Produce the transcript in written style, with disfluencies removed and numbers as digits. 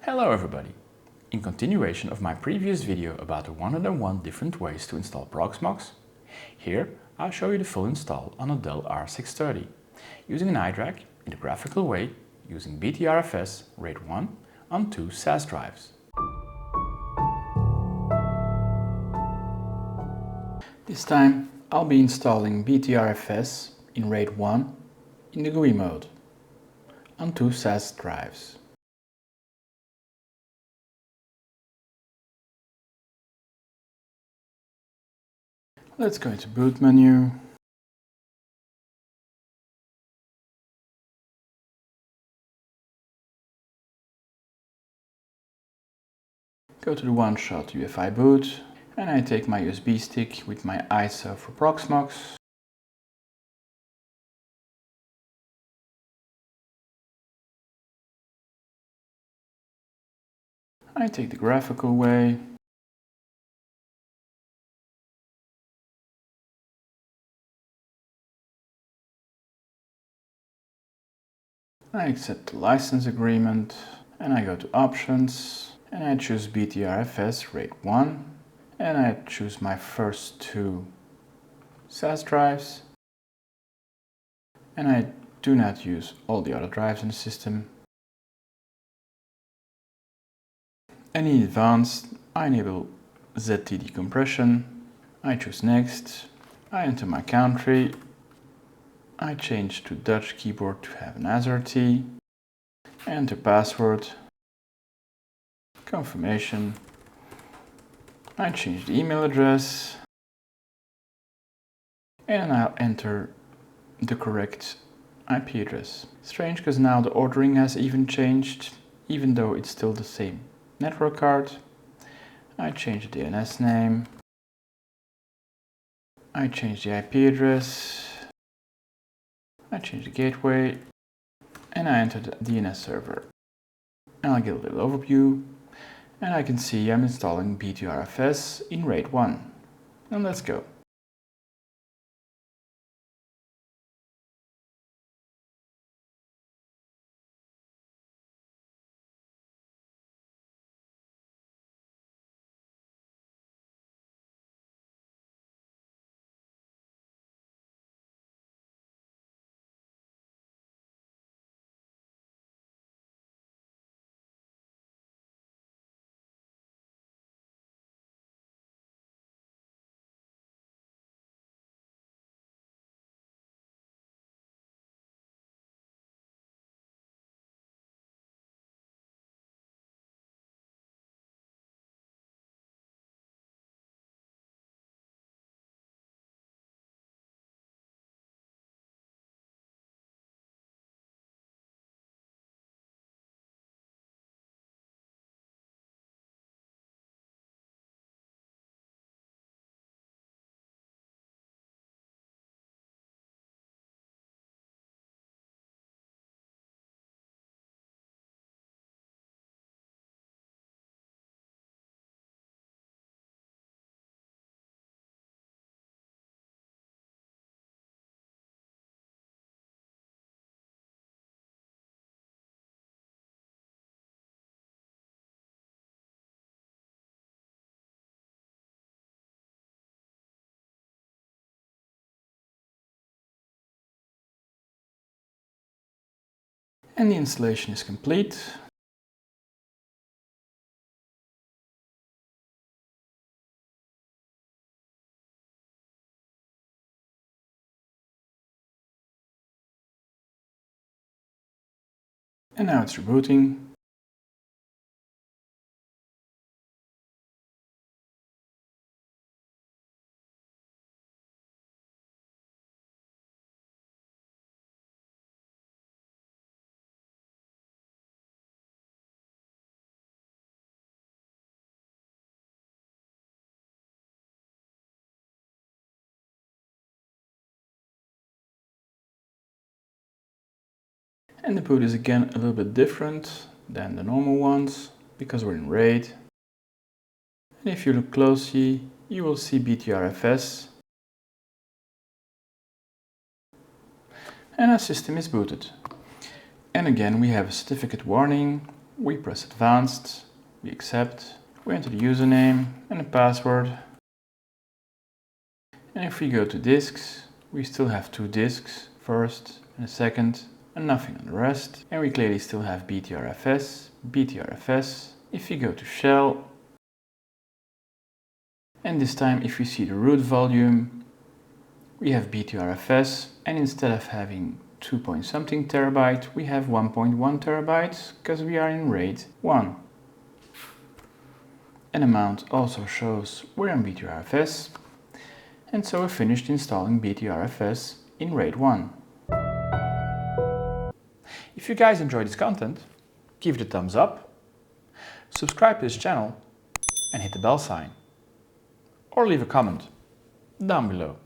Hello everybody! In continuation of my previous video about the 101 different ways to install Proxmox, here I'll show you the full install on a Dell R630 using an iDRAC in the graphical way using BTRFS RAID 1 on 2 SAS drives. This time I'll be installing BTRFS in RAID 1 in the GUI mode on 2 SAS drives. Let's go into boot menu. Go to the one-shot UEFI boot and I take my USB stick with my ISO for Proxmox. I take the graphical way. I accept the license agreement and I go to options and I choose BTRFS RAID 1 and I choose my first 2 SAS drives and I do not use all the other drives in the system. And in advanced, I enable ZT decompression. I choose next. I enter my country. I change to Dutch keyboard to have an AZERTY. Enter password. Confirmation. I change the email address. And I'll enter the correct IP address. Strange because now the ordering has even changed, even though it's still the same network card. I change the DNS name. I change the IP address. I change the gateway and I enter the DNS server. And I'll get a little overview and I can see I'm installing BTRFS in RAID 1. And let's go. And the installation is complete. And now it's rebooting. And the boot is again a little bit different than the normal ones because we're in RAID. And if you look closely, you will see BTRFS. And our system is booted. And again, we have a certificate warning we press Advanced, we accept, we enter the username and the password. And if we go to disks, we still have 2 disks, first and a second, and nothing on the rest. And we clearly still have BTRFS, BTRFS. If we go to shell, and this time if we see the root volume, we have BTRFS, and instead of having 2 point something terabyte, we have 1.1 terabytes, because we are in RAID 1. And amount also shows we're on BTRFS, and so we're finished installing BTRFS in RAID 1. If you guys enjoyed this content, give it a thumbs up, subscribe to this channel and hit the bell sign. Or leave a comment down below.